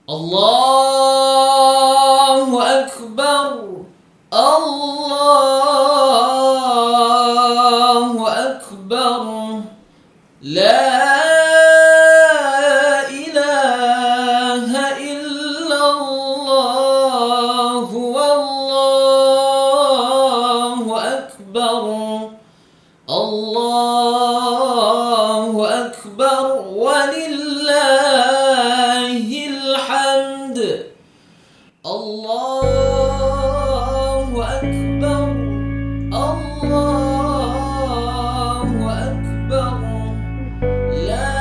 Allahu Akbar, Allahu Akbar, La ilaha illallah, Wallahu Akbar, Allahu Akbar, walillahil hamd. Allahu Akbar, Allahu Akbar, La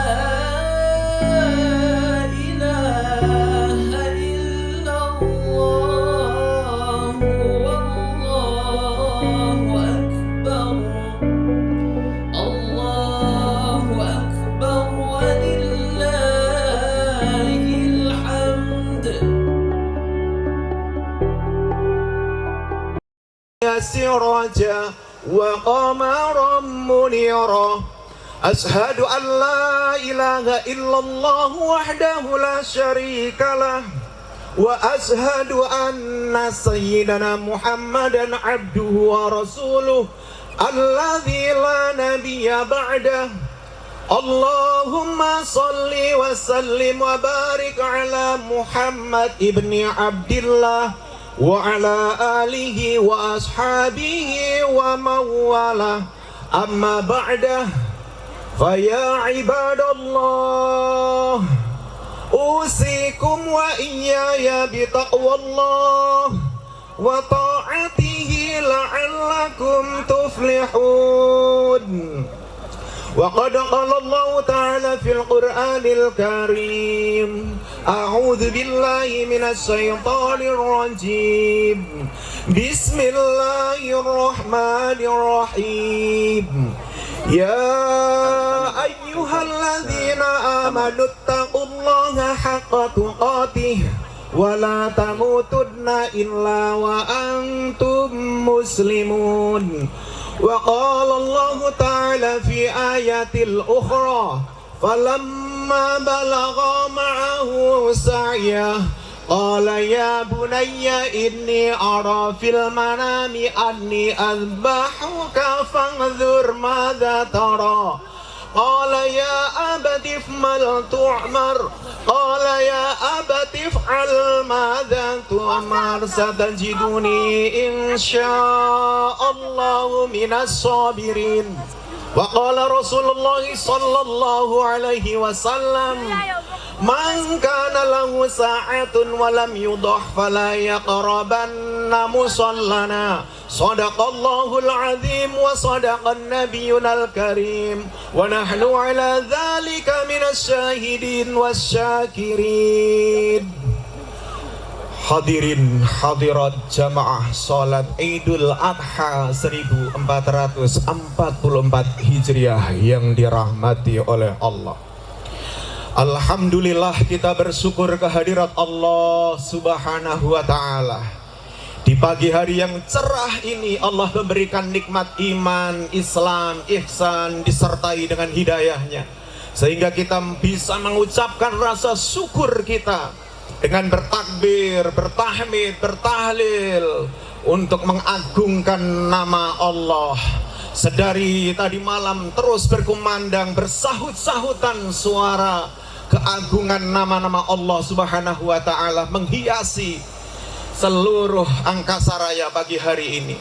ilaha illallah, Wallahu Akbar, Allahu Akbar, walillahil hamd. سراجا وقمرا منيرا أشهد أن لا إله إلا الله وحده لا شريك له وأشهد أن سيدنا محمدا عبده ورسوله الذي لا نبي بعده اللهم صل وسلم وبارك على محمد ابن عبد الله وعلى آله وأصحابه ومن والاه أما بعد فيا عباد الله أوصيكم وإياي بتقوى الله وطاعته لعلكم تفلحون. وقد قال الله تعالى في القرآن الكريم أعوذ بالله من الشيطان الرجيم بسم الله الرحمن الرحيم يا أيها الذين آمنوا اتقوا الله حق تقاته ولا تموتن إلا وأنتم مسلمون. وقال الله تعالى في آيات الأخرى فلما بلغ معه سعيه قال يا بني إني أرى في المنام أني أذبحك فانظر ماذا ترى قال يا أبت افعل تؤمر قال يا أبت افعل ماذا تؤمر ستجدني إن شاء الله من الصابرين. وقال رسول الله صلى الله عليه وسلم من كان له ساعة ولم يضح فلا يقربن مصلنا صدق الله العظيم وصدق النبينا الكريم ونحن على ذلك من الشاهدين والشاكرين. Hadirin hadirat jamaah salat Idul Adha 1444 Hijriah yang dirahmati oleh Allah. Alhamdulillah kita bersyukur kehadirat Allah Subhanahu wa ta'ala. Di pagi hari yang cerah ini Allah memberikan nikmat iman, Islam, ihsan disertai dengan hidayahnya, sehingga kita bisa mengucapkan rasa syukur kita dengan bertakbir, bertahmid, bertahlil untuk mengagungkan nama Allah. Sedari tadi malam terus berkumandang, bersahut-sahutan suara keagungan nama-nama Allah Subhanahu wa ta'ala menghiasi seluruh angkasa raya pagi hari ini.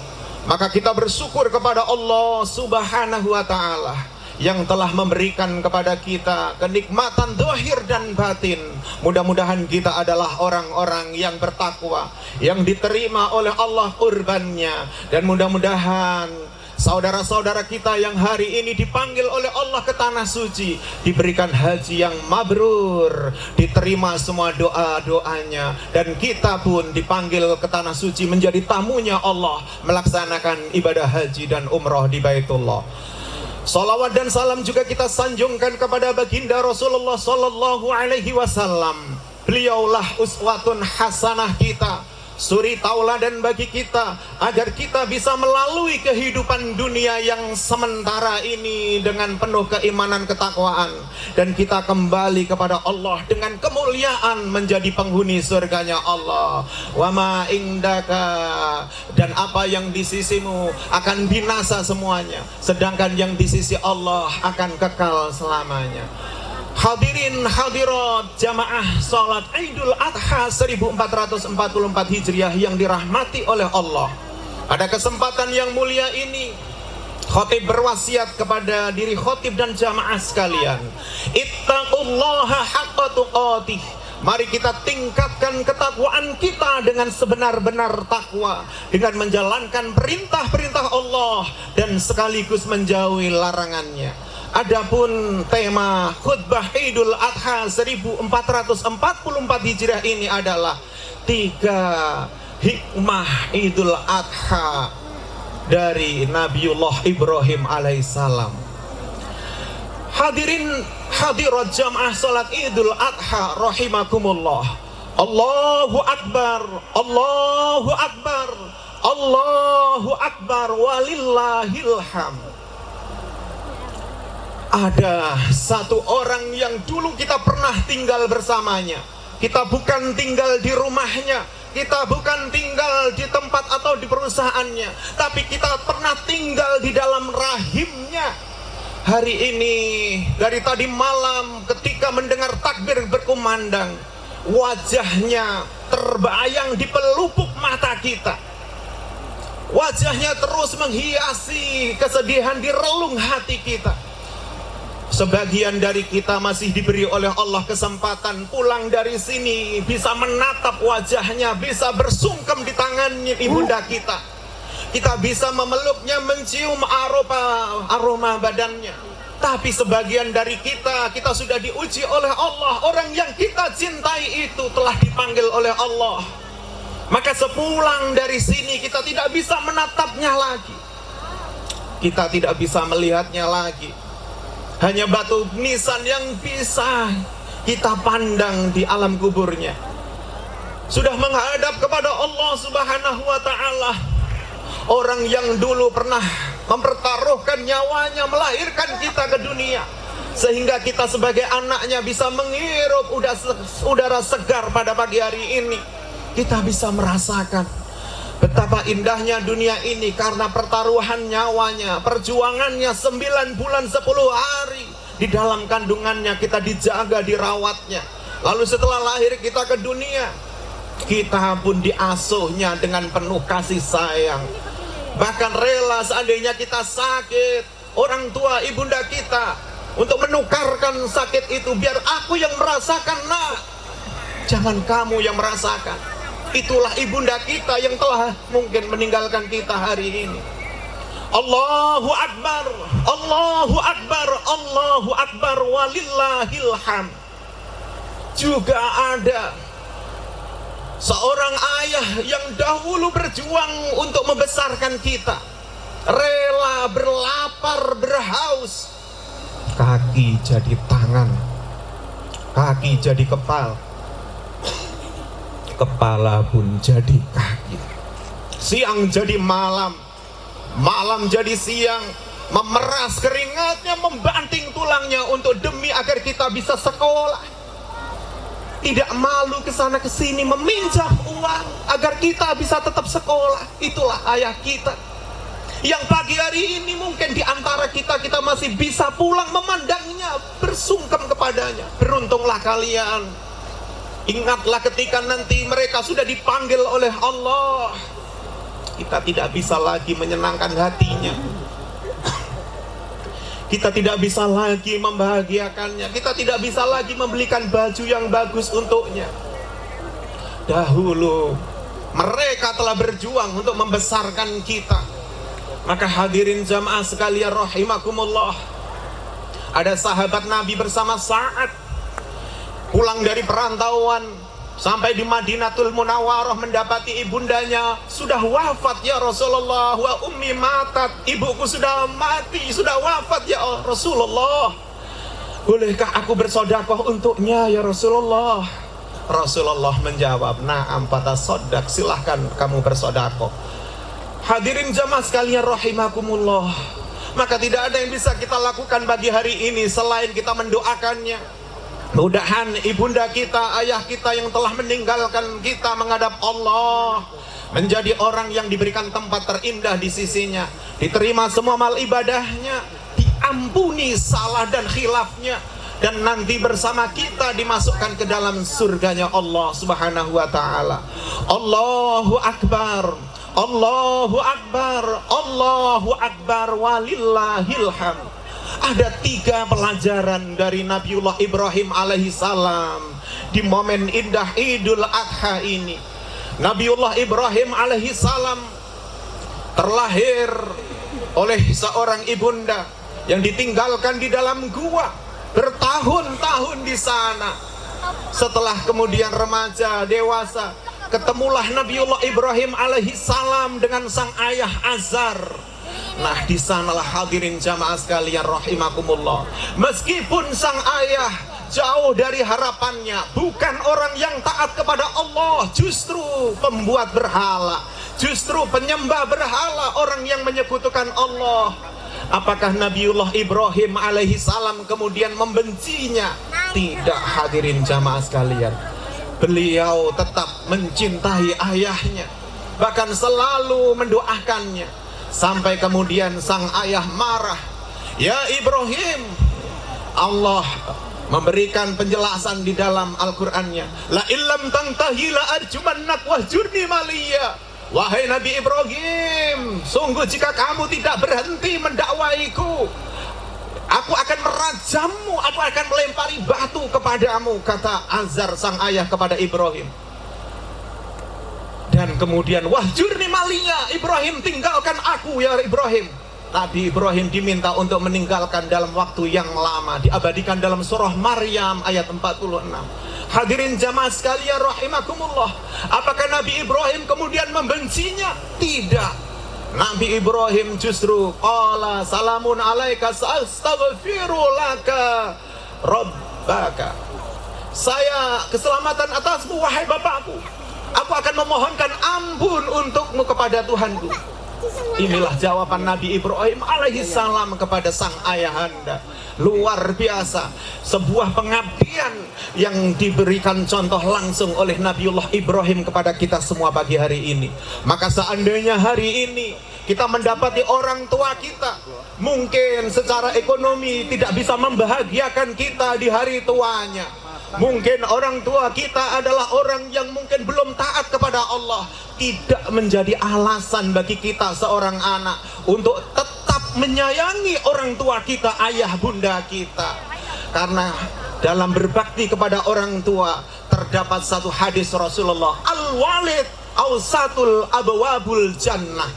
Maka kita bersyukur kepada Allah Subhanahu wa ta'ala yang telah memberikan kepada kita kenikmatan zahir dan batin. Mudah-mudahan kita adalah orang-orang yang bertakwa, yang diterima oleh Allah kurbannya. Dan mudah-mudahan saudara-saudara kita yang hari ini dipanggil oleh Allah ke tanah suci diberikan haji yang mabrur, diterima semua doa-doanya, dan kita pun dipanggil ke tanah suci menjadi tamunya Allah, melaksanakan ibadah haji dan umroh di Baitullah. Salawat dan salam juga kita sanjungkan kepada baginda Rasulullah sallallahu alaihi wasallam. Beliaulah uswatun hasanah kita, suri tauladan bagi kita agar kita bisa melalui kehidupan dunia yang sementara ini dengan penuh keimanan ketakwaan, dan kita kembali kepada Allah dengan kemuliaan menjadi penghuni surganya Allah. Wa ma indaka, dan apa yang di sisimu akan binasa semuanya, sedangkan yang di sisi Allah akan kekal selamanya. Hadirin hadirat jamaah salat Idul Adha 1444 Hijriah yang dirahmati oleh Allah. Pada kesempatan yang mulia ini, khatib berwasiat kepada diri khatib dan jamaah sekalian, ittaqullaha haqqa tuqatih. Mari kita tingkatkan ketakwaan kita dengan sebenar-benar takwa, dengan menjalankan perintah-perintah Allah dan sekaligus menjauhi larangannya. Adapun tema khutbah Idul Adha 1444 Hijriah ini adalah 3 hikmah Idul Adha dari Nabiullah Ibrahim alaihissalam. Hadirin hadirat jamaah salat Idul Adha rahimakumullah. Allahu Akbar, Allahu Akbar, Allahu Akbar, walillahil hamd. Ada satu orang yang dulu kita pernah tinggal bersamanya. Kita bukan tinggal di rumahnya, kita bukan tinggal di tempat atau di perusahaannya, tapi kita pernah tinggal di dalam rahimnya. Hari ini, dari tadi malam ketika mendengar takbir berkumandang, wajahnya terbayang di pelupuk mata kita. Wajahnya terus menghiasi kesedihan di relung hati kita. Sebagian dari kita masih diberi oleh Allah kesempatan pulang dari sini, bisa menatap wajahnya, bisa bersungkem di tangannya ibunda kita. Kita bisa memeluknya, mencium aroma badannya. Tapi sebagian dari kita sudah diuji oleh Allah. Orang yang kita cintai itu telah dipanggil oleh Allah. Maka sepulang dari sini kita tidak bisa menatapnya lagi. Kita tidak bisa melihatnya lagi. Hanya batu nisan yang bisa kita pandang di alam kuburnya. Sudah menghadap kepada Allah Subhanahu wa ta'ala. Orang yang dulu pernah mempertaruhkan nyawanya melahirkan kita ke dunia, sehingga kita sebagai anaknya bisa menghirup udara segar pada pagi hari ini. Kita bisa merasakan betapa indahnya dunia ini karena pertaruhan nyawanya, perjuangannya 9 bulan 10 hari. Di dalam kandungannya kita dijaga, dirawatnya. Lalu setelah lahir kita ke dunia, kita pun diasuhnya dengan penuh kasih sayang. Bahkan rela seandainya kita sakit, orang tua ibunda kita untuk menukarkan sakit itu. Biar aku yang merasakan, nak, jangan kamu yang merasakan. Itulah ibunda kita yang telah mungkin meninggalkan kita hari ini. Allahu Akbar, Allahu Akbar, Allahu Akbar, walillahil hamd. Juga ada seorang ayah yang dahulu berjuang untuk membesarkan kita, rela berlapar berhaus, kaki jadi tangan, kaki jadi kepala, kepala pun jadi kaki. Siang jadi malam, malam jadi siang, memeras keringatnya, membanting tulangnya untuk demi agar kita bisa sekolah. Tidak malu kesana kesini meminjam uang agar kita bisa tetap sekolah. Itulah ayah kita. Yang pagi hari ini mungkin di antara kita masih bisa pulang memandangnya, bersungkem kepadanya. Beruntunglah kalian. Ingatlah ketika nanti mereka sudah dipanggil oleh Allah. Kita tidak bisa lagi menyenangkan hatinya. Kita tidak bisa lagi membahagiakannya. Kita tidak bisa lagi membelikan baju yang bagus untuknya. Dahulu mereka telah berjuang untuk membesarkan kita. Maka hadirin jamaah sekalian rahimakumullah, ada sahabat Nabi bersama Sa'ad pulang dari perantauan sampai di Madinatul Munawwarah, mendapati ibundanya sudah wafat. Ya Rasulullah, wa ummi matat, ibuku sudah mati, sudah wafat ya Rasulullah. Bolehkah aku bersedekah untuknya ya Rasulullah? Rasulullah menjawab, "Na'am fatasaddaq, silahkan kamu bersedekah." Hadirin jamaah sekalian rahimakumullah, maka tidak ada yang bisa kita lakukan bagi hari ini selain kita mendoakannya. Mudah-mudahan ibunda kita, ayah kita yang telah meninggalkan kita menghadap Allah menjadi orang yang diberikan tempat terindah di sisinya, diterima semua amal ibadahnya, diampuni salah dan khilafnya, dan nanti bersama kita dimasukkan ke dalam surganya Allah Subhanahu wa ta'ala. Allahu Akbar, Allahu Akbar, Allahu Akbar, walillahil hamd. Ada 3 pelajaran dari Nabiullah Ibrahim alaihissalam di momen indah Idul Adha ini. Nabiullah Ibrahim alaihissalam terlahir oleh seorang ibunda yang ditinggalkan di dalam gua bertahun-tahun di sana. Setelah kemudian remaja, dewasa, ketemulah Nabiullah Ibrahim alaihissalam dengan sang ayah Azar. Nah, di sanalah hadirin jamaah sekalian rahimakumullah, meskipun sang ayah jauh dari harapannya, bukan orang yang taat kepada Allah, justru pembuat berhala, justru penyembah berhala, orang yang menyekutukan Allah. Apakah Nabiullah Ibrahim alaihissalam kemudian membencinya? Tidak, hadirin jamaah sekalian. Beliau tetap mencintai ayahnya, bahkan selalu mendoakannya. Sampai kemudian sang ayah marah. "Ya Ibrahim," Allah memberikan penjelasan di dalam Al-Qur'annya, "La illam tantahi la arjumannak wahjurni maliya." Wahai Nabi Ibrahim, sungguh jika kamu tidak berhenti mendakwaiku, aku akan merajammu, aku akan melempari batu kepadamu, kata Azar sang ayah kepada Ibrahim. Dan kemudian, "Wahjurni maliya, Ibrahim, tinggalkan aku ya Ibrahim." Nabi Ibrahim diminta untuk meninggalkan dalam waktu yang lama, diabadikan dalam surah Maryam ayat 46. Hadirin jamaah sekalian rahimakumullah, apakah Nabi Ibrahim kemudian membencinya? Tidak. Nabi Ibrahim justru qala salamun alaika sa'astaghfiru laka rabbaka. Saya keselamatan atasmu wahai bapakku, aku akan memohonkan ampun untukmu kepada Tuhanku. Inilah jawaban Nabi Ibrahim alaihissalam kepada sang ayahanda. Luar biasa, sebuah pengabdian yang diberikan contoh langsung oleh Nabiullah Ibrahim kepada kita semua pagi hari ini. Maka seandainya hari ini kita mendapati orang tua kita mungkin secara ekonomi tidak bisa membahagiakan kita di hari tuanya, mungkin orang tua kita adalah orang yang mungkin belum taat kepada Allah, tidak menjadi alasan bagi kita seorang anak untuk tetap menyayangi orang tua kita, ayah bunda kita. Karena dalam berbakti kepada orang tua terdapat satu hadis Rasulullah, al-walid awsatul abwabul jannah.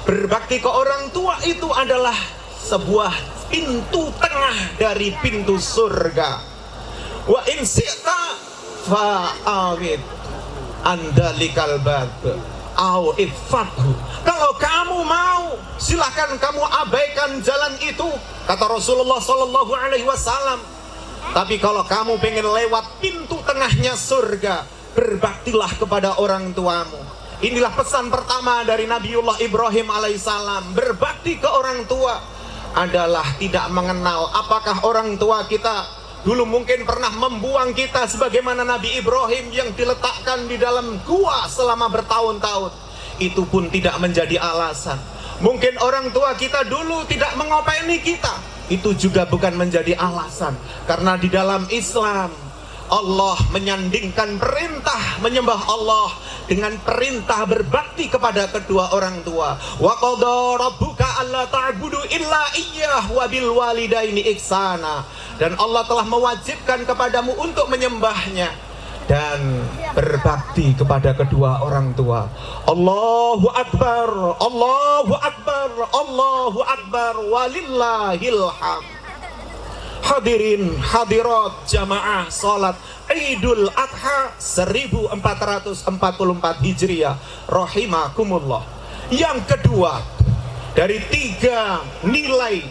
Berbakti ke orang tua itu adalah sebuah pintu tengah dari pintu surga. Wa in syi'ta fa'awid andalikal bab au ifathu. Kalau kamu mau, silahkan kamu abaikan jalan itu, kata Rasulullah sallallahu alaihi wasallam. Tapi kalau kamu pengen lewat pintu tengahnya surga, berbaktilah kepada orang tuamu. Inilah pesan pertama dari Nabiullah Ibrahim alaihissalam. Berbakti ke orang tua adalah tidak mengenal apakah orang tua kita dulu mungkin pernah membuang kita sebagaimana Nabi Ibrahim yang diletakkan di dalam gua selama bertahun-tahun. Itu pun tidak menjadi alasan. Mungkin orang tua kita dulu tidak mengopeni kita, itu juga bukan menjadi alasan. Karena di dalam Islam Allah menyandingkan perintah menyembah Allah dengan perintah berbakti kepada kedua orang tua. Wa qadha rabbuka alla ta'budu illa iyyah wa bil walidaini ihsana. Dan Allah telah mewajibkan kepadamu untuk menyembahnya dan berbakti kepada kedua orang tua. Allahu Akbar, Allahu Akbar, Allahu Akbar, walillahil hamd. Hadirin hadirat jamaah salat Idul Adha 1444 Hijriah rahimakumullah. Yang kedua dari 3 nilai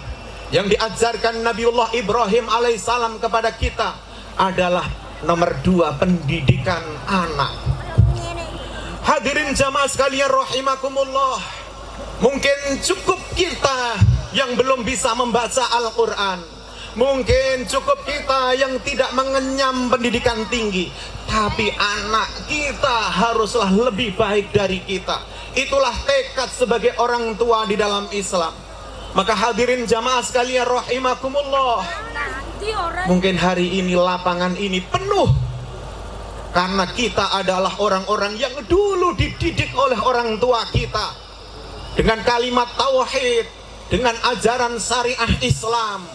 yang diajarkan Nabiullah Ibrahim alaihissalam kepada kita adalah Nomor 2, pendidikan anak. Hadirin jamaah sekalian rahimakumullah, mungkin cukup kita yang belum bisa membaca Al-Quran, mungkin cukup kita yang tidak mengenyam pendidikan tinggi, tapi anak kita haruslah lebih baik dari kita. Itulah tekad sebagai orang tua di dalam Islam. Maka hadirin jamaah sekalian rahimakumullah, mungkin hari ini lapangan ini penuh karena kita adalah orang-orang yang dulu dididik oleh orang tua kita dengan kalimat tauhid, dengan ajaran syariah Islam.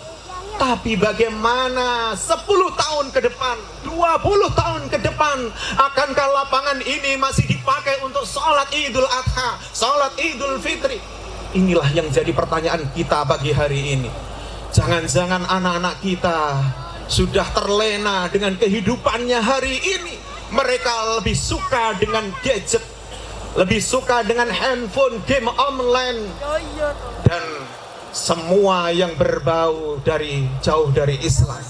Tapi bagaimana 10 tahun ke depan, 20 tahun ke depan, akankah lapangan ini masih dipakai untuk sholat Idul Adha, sholat Idul Fitri? Inilah yang jadi pertanyaan kita pagi hari ini. Jangan-jangan anak-anak kita sudah terlena dengan kehidupannya hari ini. Mereka lebih suka dengan gadget, lebih suka dengan handphone, game online, dan semua yang berbau jauh dari Islam.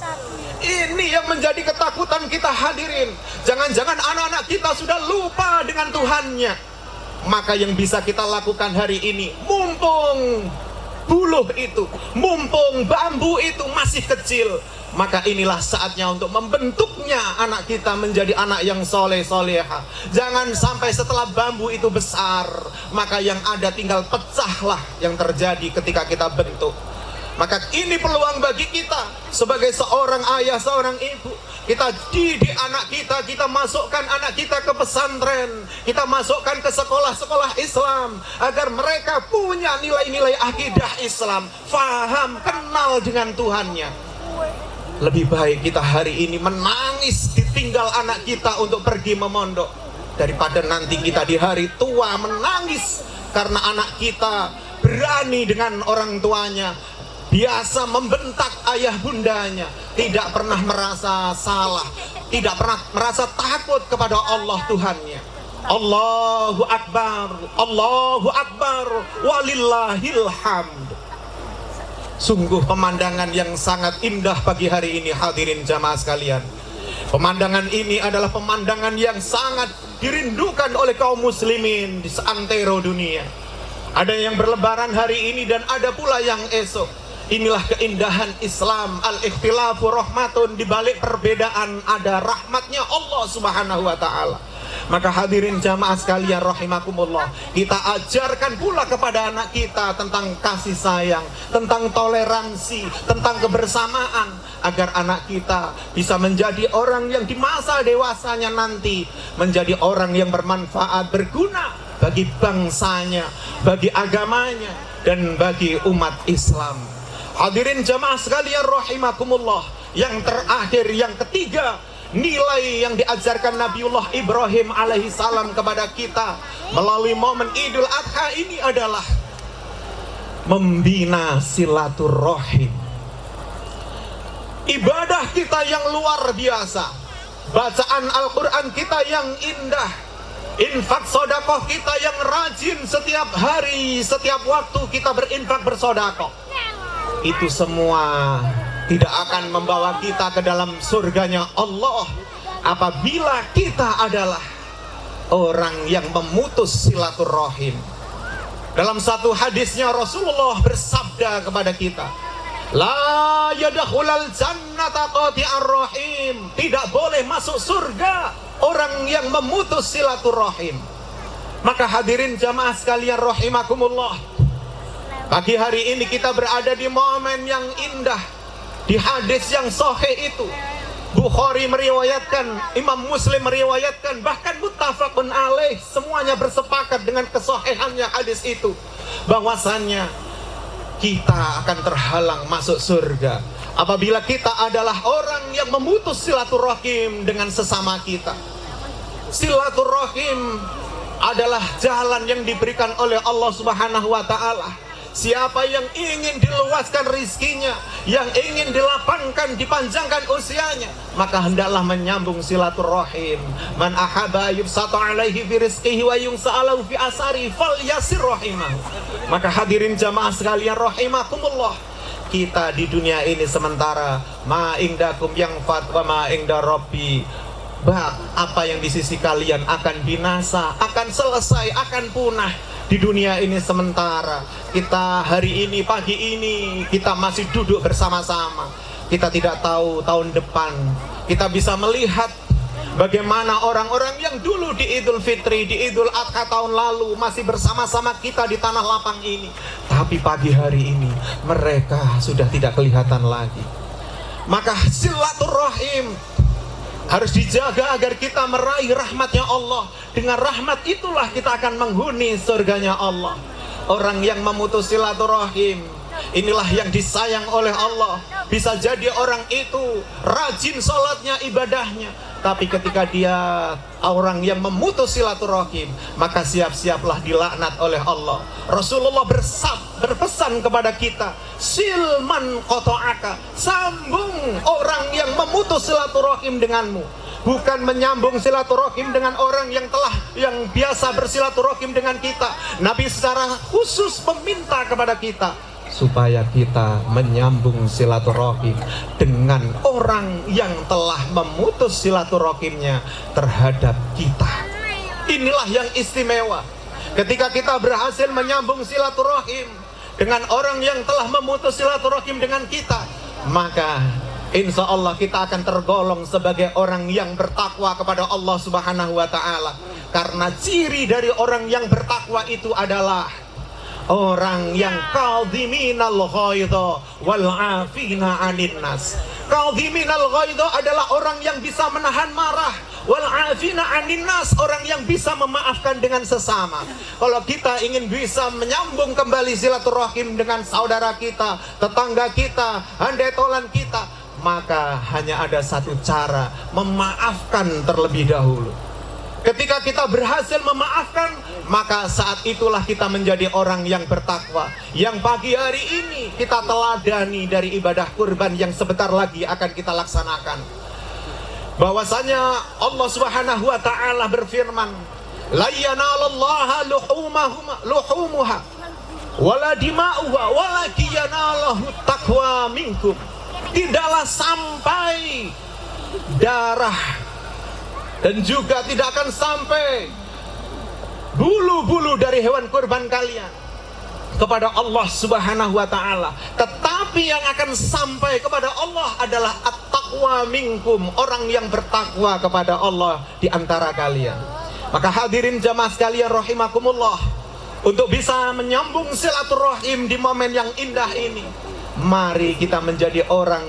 Ini yang menjadi ketakutan kita hadirin. Jangan-jangan anak-anak kita sudah lupa dengan Tuhannya. Maka yang bisa kita lakukan hari ini, mumpung buluh itu, mumpung bambu itu masih kecil, maka inilah saatnya untuk membentuknya anak kita menjadi anak yang soleh soleha. Jangan sampai setelah bambu itu besar, maka yang ada tinggal pecahlah yang terjadi ketika kita bentuk. Maka ini peluang bagi kita sebagai seorang ayah, seorang ibu. Kita didik anak kita, kita masukkan anak kita ke pesantren, kita masukkan ke sekolah-sekolah Islam, agar mereka punya nilai-nilai akidah Islam, faham, kenal dengan Tuhannya. Lebih baik kita hari ini menangis ditinggal anak kita untuk pergi memondok, daripada nanti kita di hari tua menangis karena anak kita berani dengan orang tuanya, biasa membentak ayah bundanya, tidak pernah merasa salah, tidak pernah merasa takut kepada Allah Tuhannya. Allahu Akbar, Allahu Akbar, walillahil hamd. Sungguh pemandangan yang sangat indah pagi hari ini hadirin jamaah sekalian. Pemandangan ini adalah pemandangan yang sangat dirindukan oleh kaum muslimin di seantero dunia. Ada yang berlebaran hari ini dan ada pula yang esok. Inilah keindahan Islam, al-ikhtilafu rahmatun, di balik perbedaan ada rahmatnya Allah Subhanahu wa taala. Maka hadirin jamaah sekalian rahimakumullah, kita ajarkan pula kepada anak kita tentang kasih sayang, tentang toleransi, tentang kebersamaan, agar anak kita bisa menjadi orang yang di masa dewasanya nanti menjadi orang yang bermanfaat, berguna bagi bangsanya, bagi agamanya, dan bagi umat Islam. Hadirin jamaah sekalian rahimakumullah, yang terakhir, yang ketiga, nilai yang diajarkan Nabiullah Ibrahim alaihissalam kepada kita melalui momen Idul Adha ini adalah membina silaturahim. Ibadah kita yang luar biasa, bacaan Al-Quran kita yang indah, infak sodakoh kita yang rajin, setiap hari, setiap waktu kita berinfak bersodakoh. Itu semua tidak akan membawa kita ke dalam surganya Allah apabila kita adalah orang yang memutus silaturahim. Dalam satu hadisnya Rasulullah bersabda kepada kita, la yadkhulul jannata qati'ar rahim, tidak boleh masuk surga orang yang memutus silaturahim. Maka hadirin jamaah sekalian rahimakumullah, pagi hari ini kita berada di momen yang indah. Di hadis yang sahih itu, Bukhari meriwayatkan, Imam Muslim meriwayatkan, bahkan muttafaqun alaih, semuanya bersepakat dengan kesahihannya hadis itu, bahwasannya kita akan terhalang masuk surga apabila kita adalah orang yang memutus silaturahim dengan sesama kita. Silaturahim adalah jalan yang diberikan oleh Allah Subhanahu wa ta'ala. Siapa yang ingin diluaskan rizkinya, yang ingin dilapangkan, dipanjangkan usianya, maka hendaklah menyambung silaturahim. Man ahaba yubsatu alaihi fi rizqihi wa yungsa'alahu fi asari fal yasir rahimahu. Maka hadirin jamaah sekalian rahimakumullah, kita di dunia ini sementara. Ma indakum yang fatwa ma inda rabbi. Apa yang di sisi kalian akan binasa, akan selesai, akan punah. Di dunia ini sementara. Kita hari ini, pagi ini, kita masih duduk bersama-sama. Kita tidak tahu tahun depan. Kita bisa melihat bagaimana orang-orang yang dulu di Idul Fitri, di Idul Adha tahun lalu masih bersama-sama kita di tanah lapang ini. Tapi pagi hari ini mereka sudah tidak kelihatan lagi. Maka silaturahim harus dijaga agar kita meraih rahmatnya Allah. Dengan rahmat itulah kita akan menghuni surganya Allah. Orang yang memutus silaturahim, inilah yang disayang oleh Allah. Bisa jadi orang itu rajin sholatnya, ibadahnya, tapi ketika dia orang yang memutus silaturahim, maka siap-siaplah dilaknat oleh Allah. Rasulullah berpesan kepada kita, silman qata'aka, sambung orang yang memutus silaturahim denganmu. Bukan menyambung silaturahim dengan orang yang biasa bersilaturahim dengan kita. Nabi secara khusus meminta kepada kita supaya kita menyambung silaturahim dengan orang yang telah memutus silaturahimnya terhadap kita. Inilah yang istimewa. Ketika kita berhasil menyambung silaturahim dengan orang yang telah memutus silaturahim dengan kita, maka insya Allah kita akan tergolong sebagai orang yang bertakwa kepada Allah Subhanahu wa ta'ala. Karena ciri dari orang yang bertakwa itu adalah orang yang kadhiminal ghaidha wal 'afina 'anil nas. Kadhiminal ghaidha adalah orang yang bisa menahan marah, wal 'afina 'anil nas, orang yang bisa memaafkan dengan sesama. Kalau kita ingin bisa menyambung kembali silaturahim dengan saudara kita, tetangga kita, handai tolan kita, maka hanya ada satu cara, memaafkan terlebih dahulu. Ketika kita berhasil memaafkan, maka saat itulah kita menjadi orang yang bertakwa. Yang pagi hari ini kita teladani dari ibadah kurban yang sebentar lagi akan kita laksanakan. Bahwasanya Allah Subhanahu wa ta'ala berfirman, la yanalallaha luhumuha wala dima'uha walakin yanalahu taqwa minkum. Tidaklah sampai darah dan juga tidak akan sampai bulu-bulu dari hewan kurban kalian kepada Allah Subhanahu wa ta'ala. Tetapi yang akan sampai kepada Allah adalah at-taqwa minkum, orang yang bertakwa kepada Allah di antara kalian. Maka hadirin jamaah sekalian rahimakumullah, untuk bisa menyambung silaturahim di momen yang indah ini, mari kita menjadi orang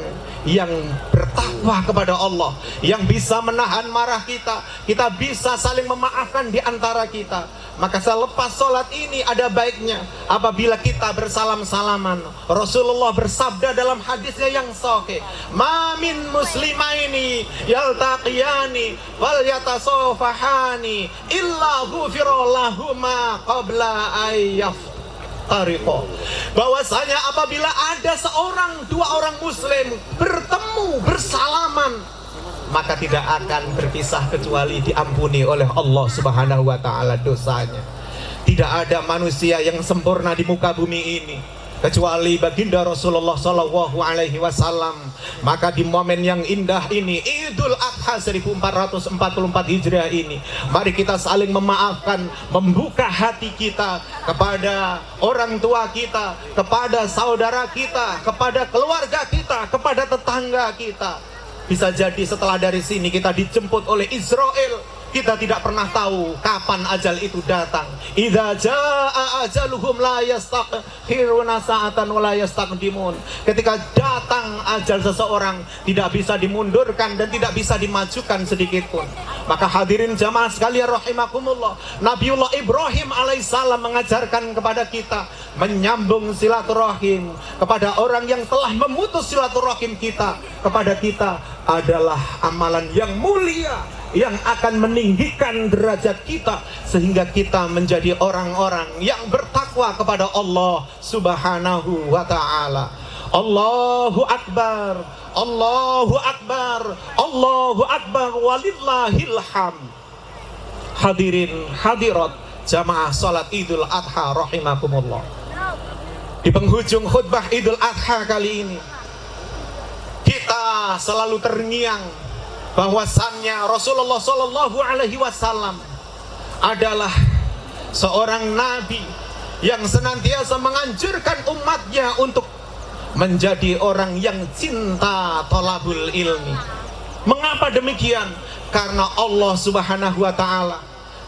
yang bertakwa kepada Allah, yang bisa menahan marah kita, kita bisa saling memaafkan di antara kita. Maka selepas sholat ini ada baiknya apabila kita bersalam-salaman. Rasulullah bersabda dalam hadisnya yang sahih, ma min muslimaini yaltaqiyani wal yatasafahani illa ghufira lahuma qabla ayyaf tariqo. Bahwasanya apabila ada dua orang muslim bertemu, bersalaman, maka tidak akan berpisah kecuali diampuni oleh Allah Subhanahu wa ta'ala dosanya. Tidak ada manusia yang sempurna di muka bumi ini kecuali baginda Rasulullah Sallallahu Alaihi Wasallam. Maka di momen yang indah ini, Idul Adha 1444 Hijriah ini, mari kita saling memaafkan, membuka hati kita kepada orang tua kita, kepada saudara kita, kepada keluarga kita, kepada tetangga kita. Bisa jadi setelah dari sini kita dijemput oleh Israel. Kita tidak pernah tahu kapan ajal itu datang. Idza jaa ajaluhum la yastakhiruna sa'atan wa la yastaqdimun. Ketika datang ajal seseorang, tidak bisa dimundurkan dan tidak bisa dimajukan sedikit pun. Maka hadirin jamaah sekalian rahimakumullah, Nabiullah Ibrahim alaihissalam mengajarkan kepada kita menyambung silaturahim kepada orang yang telah memutus silaturahim kita kepada kita adalah amalan yang mulia, yang akan meninggikan derajat kita sehingga kita menjadi orang-orang yang bertakwa kepada Allah Subhanahu wa ta'ala. Allahu Akbar, Allahu Akbar, Allahu Akbar, walillahil hamd. Hadirin hadirat jamaah salat Idul Adha rahimakumullah. Di penghujung khutbah Idul Adha kali ini, kita selalu terngiang bahwasannya Rasulullah Shallallahu Alaihi Wasallam adalah seorang nabi yang senantiasa menganjurkan umatnya untuk menjadi orang yang cinta thalabul ilmi. Mengapa demikian? Karena Allah Subhanahu wa taala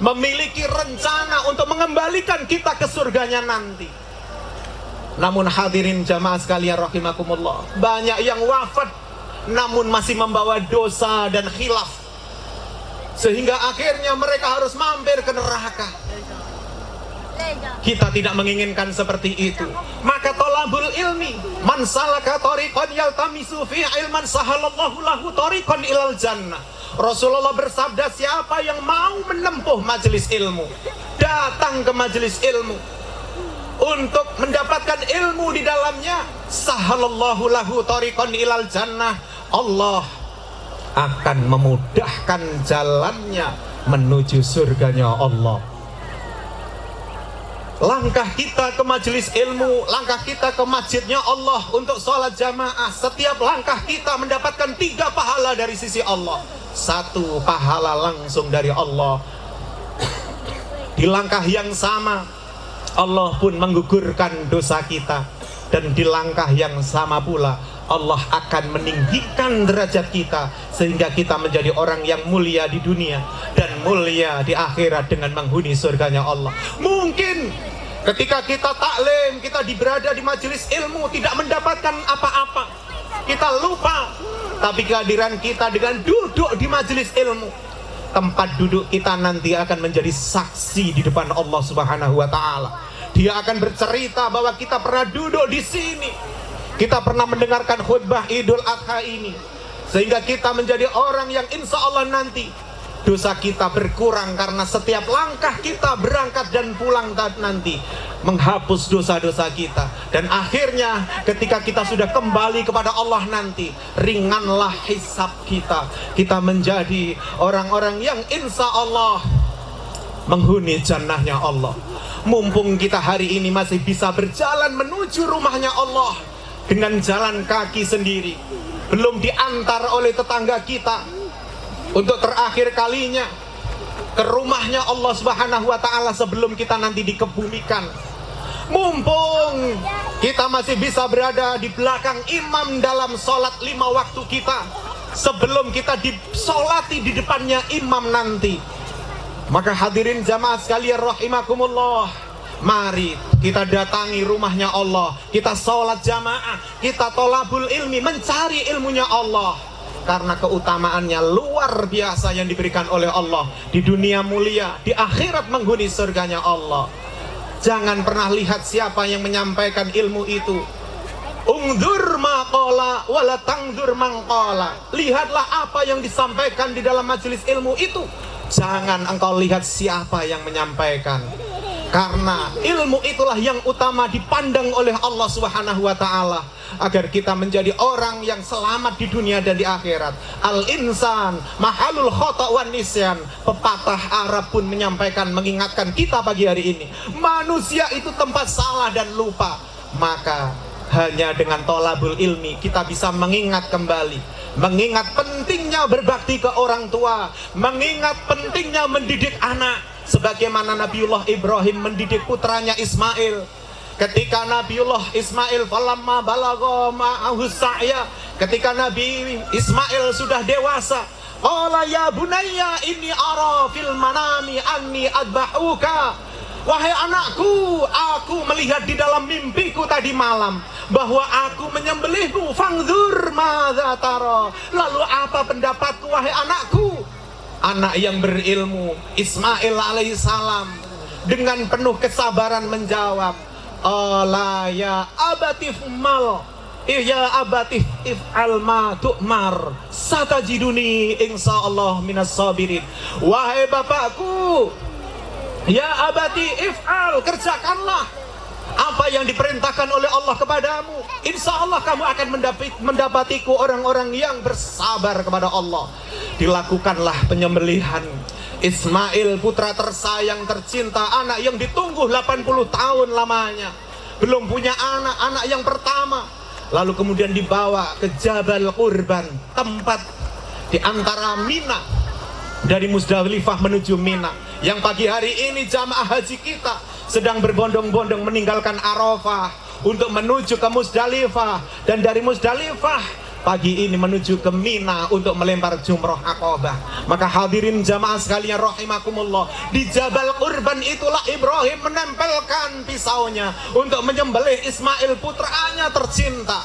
memiliki rencana untuk mengembalikan kita ke surganya nanti. Namun hadirin jamaah sekalian rahimakumullah, banyak yang wafat namun masih membawa dosa dan khilaf, sehingga akhirnya mereka harus mampir ke neraka. Kita tidak menginginkan seperti itu. Maka thalabul ilmi, man salaka tariqan yaltamisu fi ilman sahalallahu lahu tariqan ilal jannah. Rasulullah bersabda, siapa yang mau menempuh majelis ilmu, datang ke majelis ilmu untuk mendapatkan ilmu di dalamnya, sahalallahu lahu tariqan ilal jannah, Allah akan memudahkan jalannya menuju surganya Allah. Langkah kita ke majelis ilmu, langkah kita ke masjidnya Allah untuk sholat jamaah, setiap langkah kita mendapatkan 3 pahala dari sisi Allah. 1 pahala langsung dari Allah. Di langkah yang sama Allah pun menggugurkan dosa kita, dan di langkah yang sama pula Allah akan meninggikan derajat kita sehingga kita menjadi orang yang mulia di dunia dan mulia di akhirat dengan menghuni surganya Allah. Mungkin ketika kita taklim, kita berada di majelis ilmu tidak mendapatkan apa-apa, kita lupa, tapi kehadiran kita dengan duduk di majelis ilmu, tempat duduk kita nanti akan menjadi saksi di depan Allah Subhanahu wa taala. Dia akan bercerita bahwa kita pernah duduk di sini, kita pernah mendengarkan khutbah Idul Adha ini, sehingga kita menjadi orang yang insya Allah nanti dosa kita berkurang karena setiap langkah kita berangkat dan pulang nanti menghapus dosa-dosa kita. Dan akhirnya ketika kita sudah kembali kepada Allah nanti, ringanlah hisab kita. Kita menjadi orang-orang yang insya Allah menghuni jannahnya Allah. Mumpung kita hari ini masih bisa berjalan menuju rumahnya Allah dengan jalan kaki sendiri, belum diantar oleh tetangga kita untuk terakhir kalinya ke rumahnya Allah Subhanahu wa taala sebelum kita nanti dikebumikan. Mumpung kita masih bisa berada di belakang imam dalam sholat 5 waktu kita sebelum kita disolati di depannya imam nanti, maka hadirin jamaah sekalian rahimakumullah, mari kita datangi rumahnya Allah, kita sholat jamaah, kita thalabul ilmi, mencari ilmunya Allah, karena keutamaannya luar biasa yang diberikan oleh Allah. Di dunia mulia, di akhirat menghuni surganya Allah. Jangan pernah lihat siapa yang menyampaikan ilmu itu. Ungdur maqala wala tangdur mangqala. Lihatlah apa yang disampaikan di dalam majelis ilmu itu. Jangan engkau lihat siapa yang menyampaikan, karena ilmu itulah yang utama dipandang oleh Allah Subhanahu wa taala, agar kita menjadi orang yang selamat di dunia dan di akhirat. Al-insan mahalul khata' wan nisyan. Pepatah Arab pun menyampaikan, mengingatkan kita pagi hari ini, manusia itu tempat salah dan lupa. Maka hanya dengan thalabul ilmi kita bisa mengingat kembali, mengingat pentingnya berbakti ke orang tua, mengingat pentingnya mendidik anak, sebagaimana Nabiullah Ibrahim mendidik putranya Ismail. Ketika Nabiullah Ismail falamma balagha ma'ahu sa'ya, ketika Nabi Ismail sudah dewasa, qala ya bunayya inni ara fil manami anni adbahuka. Wahai anakku, aku melihat di dalam mimpiku tadi malam bahwa aku menyembelihmu. Fangzur madza tara. Lalu apa pendapatku wahai anakku? Anak yang berilmu Ismail alaihissalam dengan penuh kesabaran menjawab, ala ya abatif mal, ya abatif if'al ma tu'mar satajiduni insyaallah minas sabirin. Wahai bapakku, ya abati if'al, kerjakanlah apa yang diperintahkan oleh Allah kepadamu. Insya Allah kamu akan mendapatiku orang-orang yang bersabar kepada Allah. Dilakukanlah penyembelihan. Ismail putra tersayang tercinta, anak yang ditunggu 80 tahun lamanya, belum punya anak, anak yang pertama. Lalu kemudian dibawa ke Jabal Qurban, tempat di antara Mina, dari Musdalifah menuju Mina. Yang pagi hari ini jamaah haji kita sedang berbondong-bondong meninggalkan Arafah untuk menuju ke Musdalifah, dan dari Musdalifah pagi ini menuju ke Mina untuk melempar jumroh Aqabah. Maka hadirin jamaah sekalian rahimakumullah, di Jabal Qurban itulah Ibrahim menempelkan pisaunya untuk menyembelih Ismail putranya tercinta.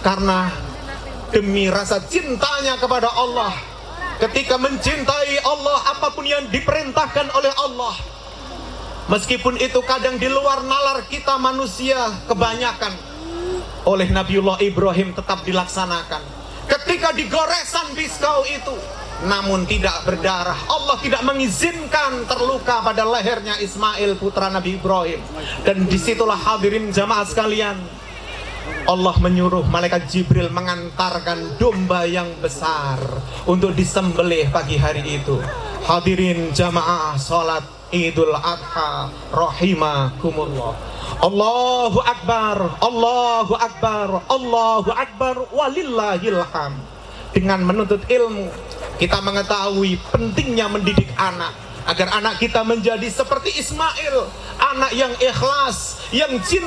Karena demi rasa cintanya kepada Allah, ketika mencintai Allah, apapun yang diperintahkan oleh Allah, meskipun itu kadang di luar nalar kita manusia kebanyakan, oleh Nabiullah Ibrahim tetap dilaksanakan. Ketika digoresan pisau itu namun tidak berdarah, Allah tidak mengizinkan terluka pada lehernya Ismail putra Nabi Ibrahim. Dan disitulah hadirin jamaah sekalian, Allah menyuruh malaikat Jibril mengantarkan domba yang besar untuk disembelih pagi hari itu. Hadirin jamaah salat Idul Adha rahimakumullah. Allahu Akbar, Allahu Akbar, Allahu Akbar, walillahil hamd. Dengan menuntut ilmu, kita mengetahui pentingnya mendidik anak, agar anak kita menjadi seperti Ismail, anak yang ikhlas, yang cinta